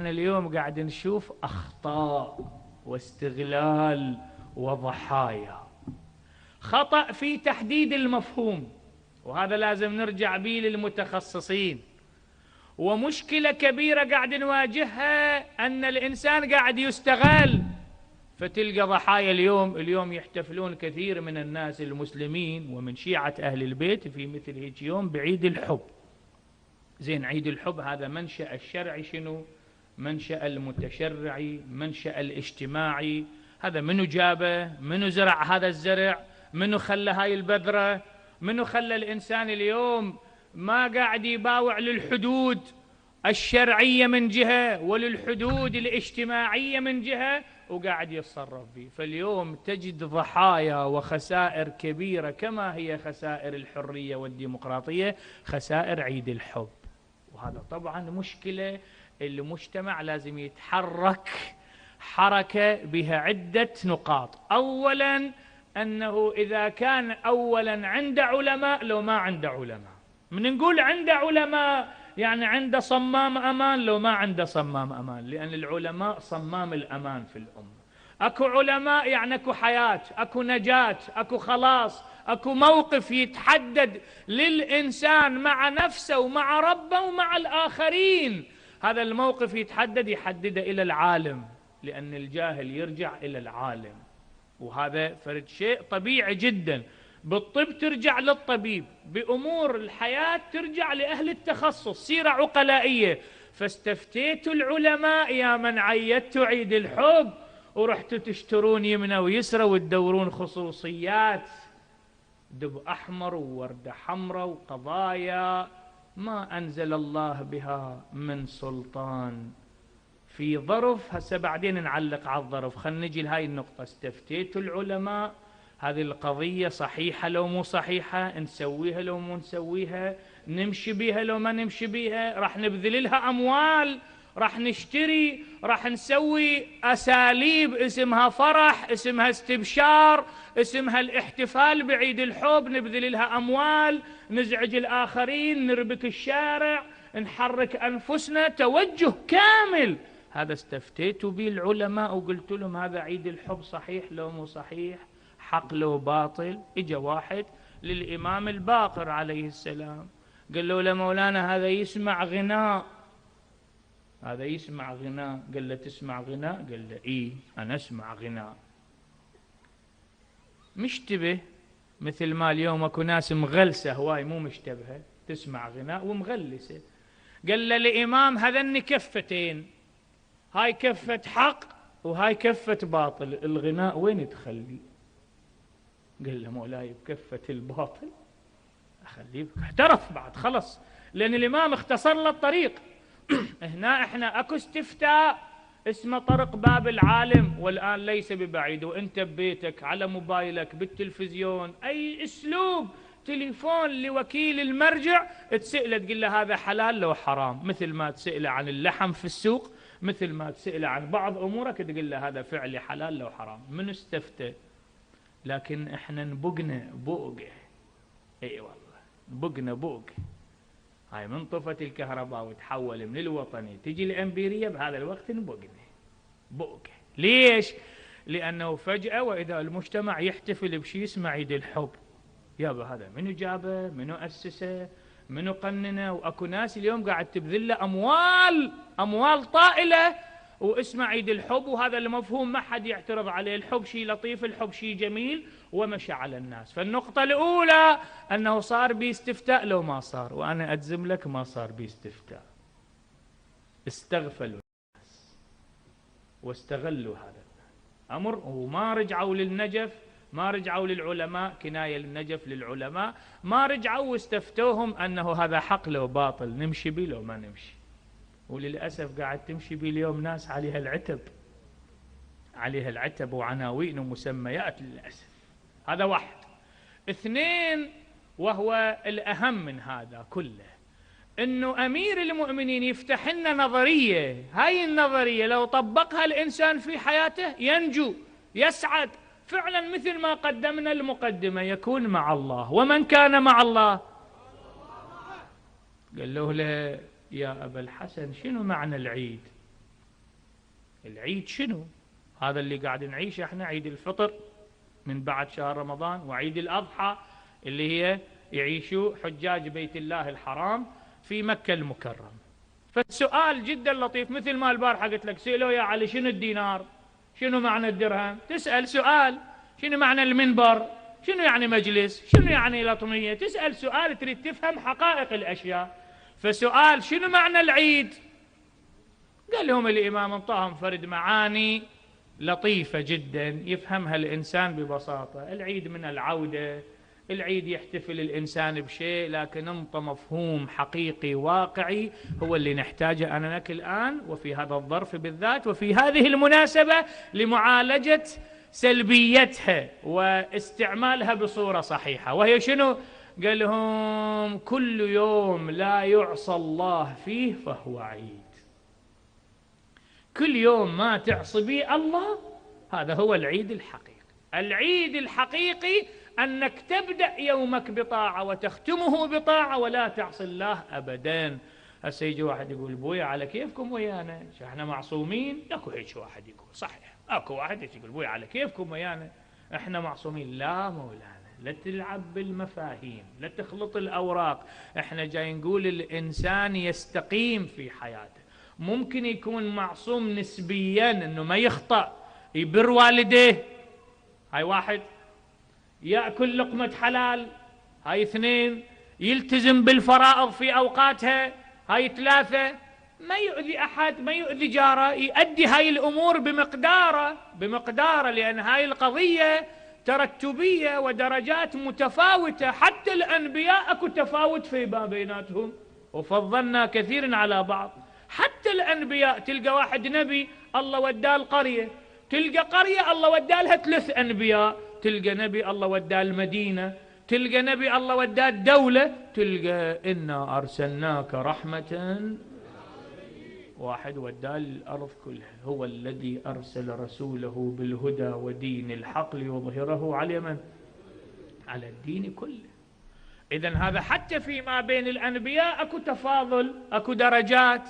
اليوم قاعد نشوف أخطاء واستغلال وضحايا. خطأ في تحديد المفهوم، وهذا لازم نرجع به للمتخصصين. ومشكلة كبيرة قاعد نواجهها أن الإنسان قاعد يستغل، فتلقى ضحايا اليوم يحتفلون كثير من الناس المسلمين ومن شيعة أهل البيت في مثل هيك يوم بعيد الحب. زين، عيد الحب هذا منشأ الشرعي شنو؟ منشأ المتشرعي، منشأ الاجتماعي. هذا منو جابه؟ منو زرع هذا الزرع؟ منو خلى هاي البذرة؟ منو خلى الإنسان اليوم ما قاعد يباوع للحدود الشرعية من جهة وللحدود الاجتماعية من جهة وقاعد يتصرف فيه؟ فاليوم تجد ضحايا وخسائر كبيرة، كما هي خسائر الحرية والديمقراطية خسائر عيد الحب. وهذا طبعا مشكلة، المجتمع لازم يتحرك حركة بها عدة نقاط. أولا أنه إذا كان أولا عند علماء، لو ما عند علماء، من نقول عند علماء يعني عند صمام أمان، لو ما عند صمام أمان، لأن العلماء صمام الأمان في الأمة. أكو علماء يعني أكو حياة، أكو نجاة، أكو خلاص، أكو موقف يتحدد للإنسان مع نفسه ومع ربه ومع الآخرين. هذا الموقف يحدده إلى العالم، لأن الجاهل يرجع إلى العالم، وهذا فرد شيء طبيعي جدا. بالطب ترجع للطبيب، بأمور الحياة ترجع لأهل التخصص، سيرة عقلائية. فاستفتيتوا العلماء يا من عيدتوا عيد الحب ورحتوا تشترون يمنى ويسرى وتدورون خصوصيات دب أحمر ووردة حمراء وقضايا ما أنزل الله بها من سلطان في ظرف. هسه بعدين نعلق على الظرف، خلينا نجي لهاي النقطة. استفتيتوا العلماء، هذه القضية صحيحة لو مو صحيحة، نسويها لو مو نسويها، نمشي بيها لو ما نمشي بيها، راح نبذل لها أموال، راح نشتري، راح نسوي أساليب اسمها فرح، اسمها استبشار، اسمها الاحتفال بعيد الحب، نبذل لها أموال، نزعج الآخرين، نربك الشارع، نحرك أنفسنا، توجه كامل. هذا استفتيتوا به العلماء وقلت لهم هذا عيد الحب صحيح لو مو صحيح، حق لو باطل. اجا واحد للإمام الباقر عليه السلام قال له مولانا هذا يسمع غناء، هذا يسمع غناء. قال له تسمع غناء؟ قال له إيه أنا أسمع غناء. مشتبه، مثل ما اليوم اكو ناس مغلسة هواي مو مشتبهة، تسمع غناء ومغلسة. قال له الإمام هذن كفتين، هاي كفة حق وهاي كفة باطل، الغناء وين تخلي؟ قال له مولاي بكفة الباطل أخليه. احترف بعد خلص، لأن الإمام اختصر له الطريق. هنا احنا اكو استفتاء اسمه طرق باب العالم، والآن ليس ببعيد، وانت ببيتك على موبايلك بالتلفزيون أي أسلوب تليفون لوكيل المرجع تسأله تقول له هذا حلال لو حرام، مثل ما تسأله عن اللحم في السوق، مثل ما تسأله عن بعض أمورك تقول له هذا فعلي حلال لو حرام. من استفتى؟ لكن احنا نبقنا بوقه. اي والله نبقنا بوقه. هاي من طفت الكهرباء وتحول من الوطني تجي الأمبيرية، بهذا الوقت نبقنا بوقه. ليش؟ لأنه فجأة وإذا المجتمع يحتفل بشيء اسمه عيد الحب، يابا هذا منو جابه؟ منو أسسه؟ منو قننه؟ وأكو ناس اليوم قاعد تبذل له أموال طائلة واسمه عيد الحب، وهذا المفهوم ما حد يعترض عليه. الحب شيء لطيف، الحب شيء جميل ومشى على الناس. فالنقطة الأولى أنه صار باستفتاء لو ما صار، وأنا أجزم لك ما صار باستفتاء، استغفلوا الناس واستغلوا هذا الأمر وما رجعوا للنجف، ما رجعوا للعلماء، كناية للنجف للعلماء، ما رجعوا واستفتوهم أنه هذا حق لو باطل، نمشي به لو ما نمشي. وللأسف قاعد تمشي به اليوم ناس عليها العتب، عليها العتب وعناوين ومسميات للأسف. هذا واحد. اثنين، وهو الأهم من هذا كله، أنه أمير المؤمنين يفتح لنا نظرية، هاي النظرية لو طبقها الإنسان في حياته ينجو يسعد فعلا، مثل ما قدمنا المقدمة، يكون مع الله. ومن كان مع الله قال له يا أبا الحسن شنو معنى العيد؟ العيد شنو؟ هذا اللي قاعد نعيشه احنا، عيد الفطر من بعد شهر رمضان، وعيد الأضحى اللي هي يعيشوا حجاج بيت الله الحرام في مكة المكرمة. فالسؤال جدا لطيف، مثل ما البارحة قلت لك سئلوا يا علي شنو الدينار؟ شنو معنى الدرهم؟ تسأل سؤال. شنو معنى المنبر؟ شنو يعني مجلس؟ شنو يعني لطمية؟ تسأل سؤال تريد تفهم حقائق الأشياء. فسؤال شنو معنى العيد؟ قال لهم الإمام انطاهم فرد معاني لطيفة جدا يفهمها الإنسان ببساطة. العيد من العودة، العيد يحتفل الإنسان بشيء، لكن انطى مفهوم حقيقي واقعي هو اللي نحتاجه أنا لك الآن وفي هذا الظرف بالذات وفي هذه المناسبة لمعالجة سلبيتها واستعمالها بصورة صحيحة. وهي شنو؟ قال لهم كل يوم لا يعصى الله فيه فهو عيد. كل يوم ما تعصي به الله هذا هو العيد الحقيقي. العيد الحقيقي أنك تبدأ يومك بطاعة وتختمه بطاعة ولا تعصي الله أبدا. هسه يجي واحد يقول بويا على كيفكم ويانا، احنا معصومين؟ اكو هيك واحد يقول صحيح، اكو واحد يقول بويا على كيفكم ويانا احنا معصومين. لا مولانا، لا تلعب بالمفاهيم، لا تخلط الأوراق. احنا جاي نقول الإنسان يستقيم في حياته. ممكن يكون معصوم نسبيا انه ما يخطأ، يبر والديه، هاي واحد. يأكل لقمة حلال، هاي اثنين. يلتزم بالفرائض في أوقاتها، هاي ثلاثة. ما يؤذي أحد، ما يؤذي جاره، يؤدي هاي الأمور بمقداره، لأن هاي القضية ترتبية ودرجات متفاوتة. حتى الأنبياء أكو تفاوت في ما بيناتهم، وفضلنا كثير على بعض. حتى الأنبياء تلقى واحد نبي الله وداه القرية، تلقى قرية الله وداه لها 3 أنبياء، تلقى نبي الله وداه المدينة، تلقى نبي الله وداه الدولة، تلقى إنا أرسلناك رحمة. واحد وداه الأرض كلها. هو الذي أرسل رسوله بالهدى ودين الحق ليظهره على من؟ على الدين كله. إذن هذا حتى فيما بين الأنبياء أكو تفاضل، أكو درجات.